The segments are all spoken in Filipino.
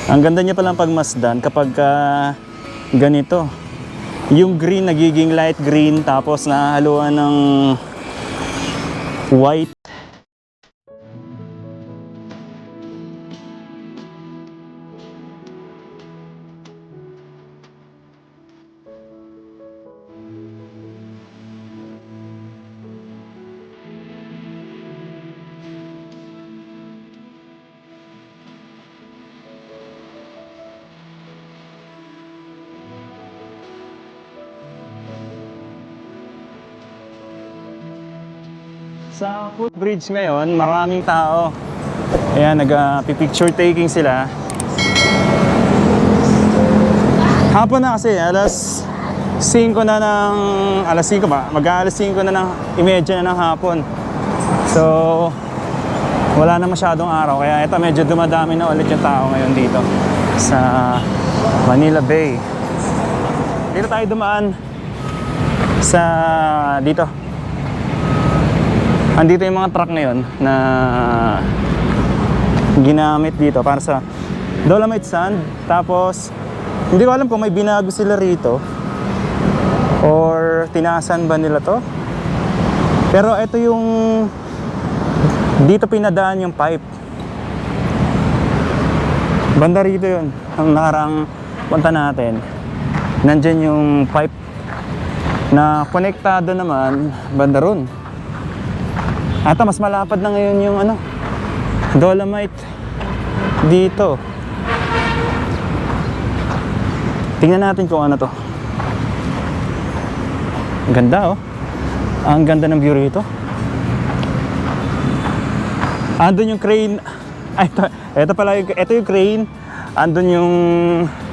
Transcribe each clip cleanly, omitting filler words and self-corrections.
Ang ganda niya palang pagmasdan kapag ganito. Yung green nagiging light green tapos nahahaluan ng white. Sa footbridge ngayon, maraming tao. Ayan, nag-picture taking sila. Hapon na kasi, alas 5 na ng... Alas 5 ba? Mag-alas 5 na ng imedya na ng hapon. So, wala na masyadong araw. Kaya ito, medyo dumadami na ulit yung tao ngayon dito sa Manila Bay. Dito tayo dumaan sa dito. Andito yung mga truck ngayon na ginamit dito para sa Dolomite Sand. Tapos, hindi ko alam kung may binago sila rito or tinaasan ba nila to. Pero ito yung dito pinadaan yung pipe. Banda rito yun. Ang nakarang punta natin. Nandyan yung pipe na konektado naman banda ron. At mas malapad na ngayon yung Dolomite dito. Tingnan natin kung ano to. Ang ganda, oh. Ang ganda ng view rito. Andun yung crane. Ay, ito pala yung, ito yung crane. Andun yung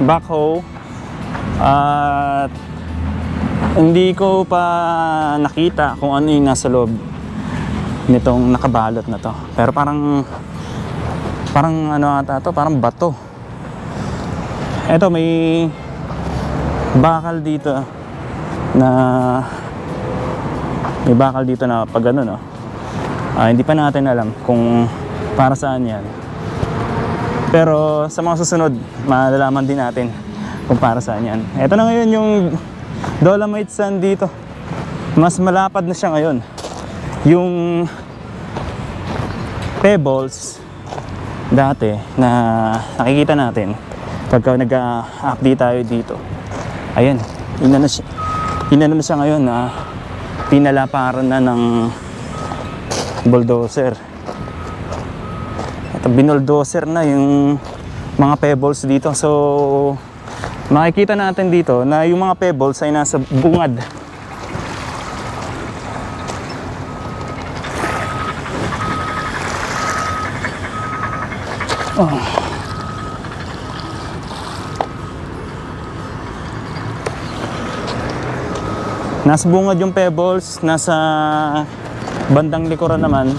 backhoe. At hindi ko pa nakita kung ano yung nasa loob nitong nakabalot na to. Pero parang ano ata to, parang bato. Eto, may bakal dito na pag ano, no? Hindi pa natin alam kung para saan yan. Pero sa mga susunod, malalaman din natin kung para saan yan. Eto na ngayon yung Dolomite Sand dito. Mas malapad na siya ngayon. Yung pebbles dati na nakikita natin pagka nag-update tayo dito, ayan, inano na siya ngayon na pinalaparan na ng bulldozer. Ito, binuldozer na yung mga pebbles dito. So makikita natin dito na yung mga pebbles ay nasa bungad. Oh. Nasa bungad yung pebbles, nasa bandang likuran naman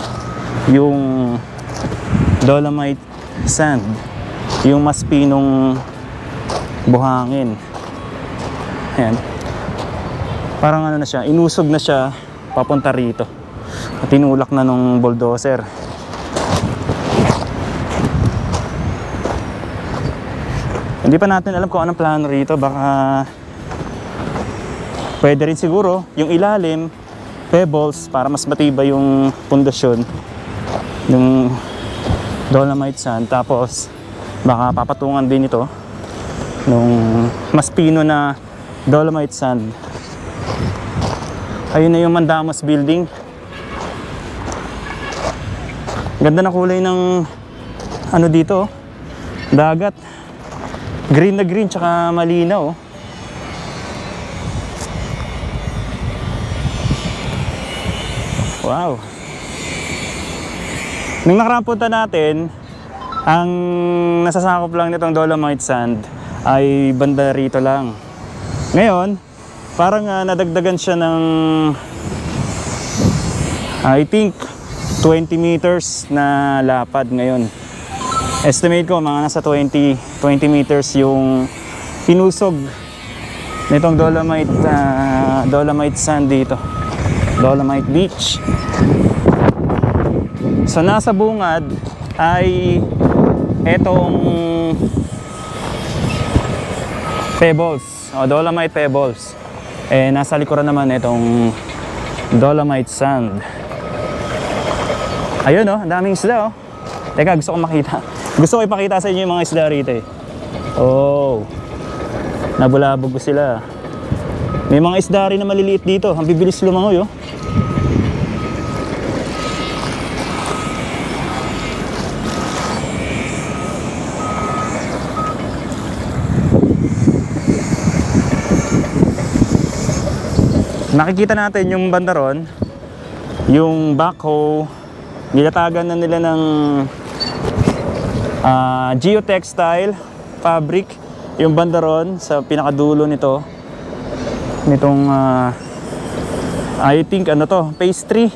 yung Dolomite Sand, yung mas pinong buhangin. Ayan. Parang ano na siya, inusog na siya papunta rito. At tinulak na nung bulldozer. Hindi pa natin alam kung anong plano rito. Baka pwede rin siguro yung ilalim, pebbles, para mas matibay yung pundasyon ng Dolomite Sand. Tapos baka papatungan din ito nung mas pino na Dolomite Sand. Ayun na yung Mandamus Building. Ganda na kulay ng ano dito, dagat. Green na green, tsaka malinaw. Wow. Nung nakaraan punta natin, ang nasasakop lang nitong Dolomite Sand ay banda rito lang. Ngayon, parang nadagdagan siya ng I think 20 meters na lapad ngayon. Estimate ko mga nasa 20 meters yung pinusog nitong Dolomite Sand dito. Dolomite Beach. So nasa bungad ay etong pebbles. O, dolomite pebbles. Eh, nasa likuran naman itong dolomite sand. Ayun oh, ang daming isda oh. Teka, gusto ko makita. Gusto ko ipakita sa inyo yung mga isda rito eh. Oh. Nabulabog ko sila. May mga isda rin na maliliit dito. Ang bibilis lumangoy oh. Nakikita natin yung bandaron, yung backhoe, nilatagan na nila ng geotextile fabric, yung bandaron sa pinakadulo nito, nitong I think ano to, pastry,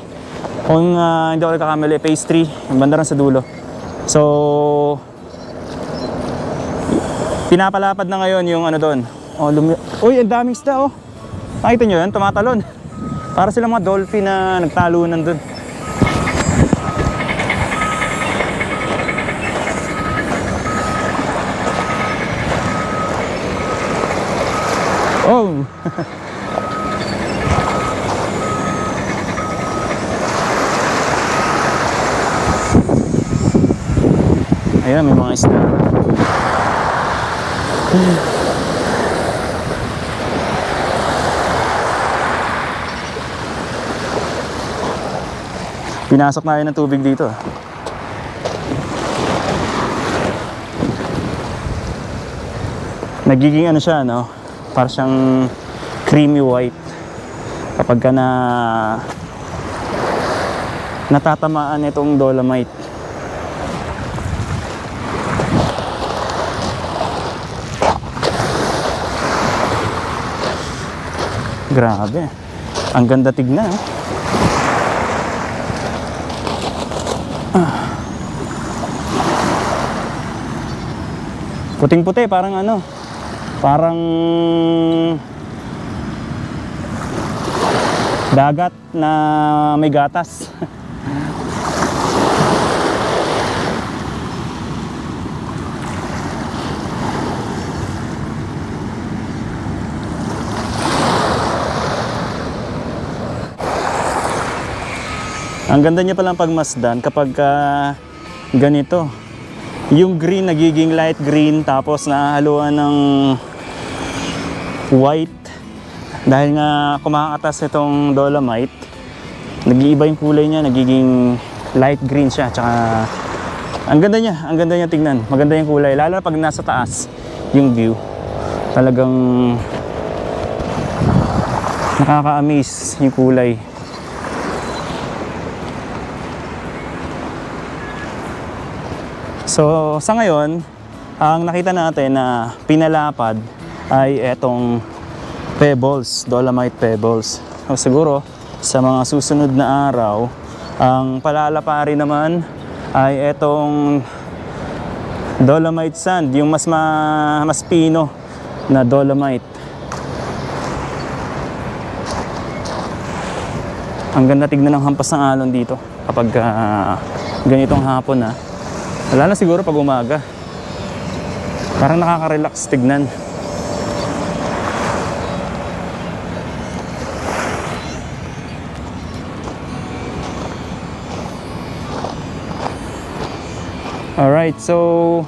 kung hindi ako nagkakamali, pastry, yung bandaron sa dulo. So, pinapalapad na ngayon yung ano doon. Oh, uy, ang daming isda oh. Nakita nyo yan? Tumatalon. Para sila mga dolphin na nagtalunan dun. Oh! Ayan, may mga isda. Pinasok na yun ng tubig dito. Nagiging ano siya, no? Parang siyang creamy white. Kapag ka natatamaan itong dolomite. Grabe. Ang ganda tignan, eh. Puting-puti, parang ano, parang dagat na may gatas. Ang ganda niya palang pagmasdan kapag ganito. Yung green nagiging light green tapos nahaluan ng white dahil nga kumakatas itong dolomite. Nag-iiba yung kulay niya, nagiging light green siya. Tsaka ang ganda niya tingnan. Maganda yung kulay lalo pag nasa taas yung view. Talagang nakaka-amaze yung kulay. So sa ngayon, ang nakita natin na pinalapad ay etong pebbles, dolomite pebbles. So, siguro sa mga susunod na araw, ang palalapari naman ay etong dolomite sand, yung mas pino na dolomite. Ang ganda tignan ng hampas ng alon dito kapag ganitong hapon na. Wala na siguro pag umaga. Parang nakaka-relax tignan. Alright, so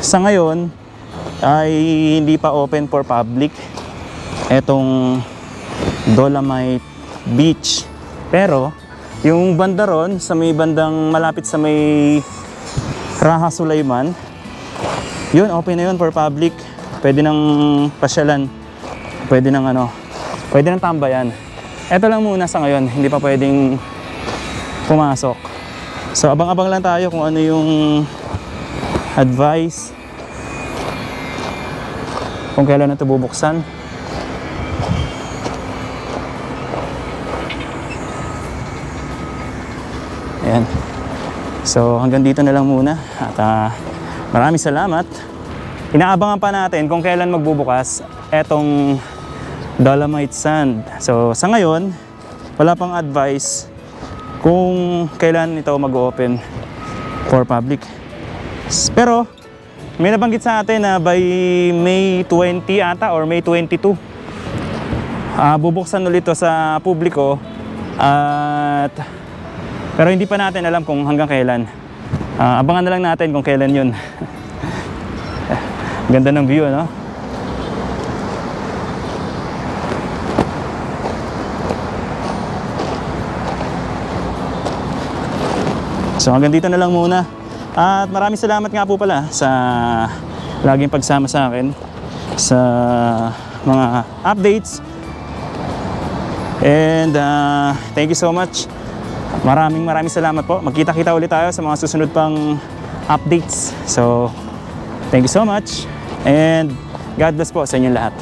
sa ngayon ay hindi pa open for public etong Dolomite Beach. Pero yung banda ron sa may bandang malapit sa may Raha Sulaiman, yun, open na yun for public. Pwede nang pasyalan, pwede nang pwede nang tambayan. Eto lang muna sa ngayon, hindi pa pwedeng pumasok. So abang-abang lang tayo kung ano yung advice, kung kailan ito bubuksan. Ayan. So hanggang dito na lang muna at maraming salamat. Inaabangan pa natin kung kailan magbubukas etong Dolomite Sand. So sa ngayon, wala pang advice kung kailan ito mag-open for public. Pero may nabanggit sa atin na by May 20 ata or May 22, bubuksan ulit ito sa publiko. At pero hindi pa natin alam kung hanggang kailan. Abangan na lang natin kung kailan yun. Ganda ng view, no? So hanggang dito na lang muna. At maraming salamat nga po pala sa laging pagsama sa akin sa mga updates. And thank you so much. Maraming salamat po. Magkita-kita ulit tayo sa mga susunod pang updates. So thank you so much. And God bless po sa inyong lahat.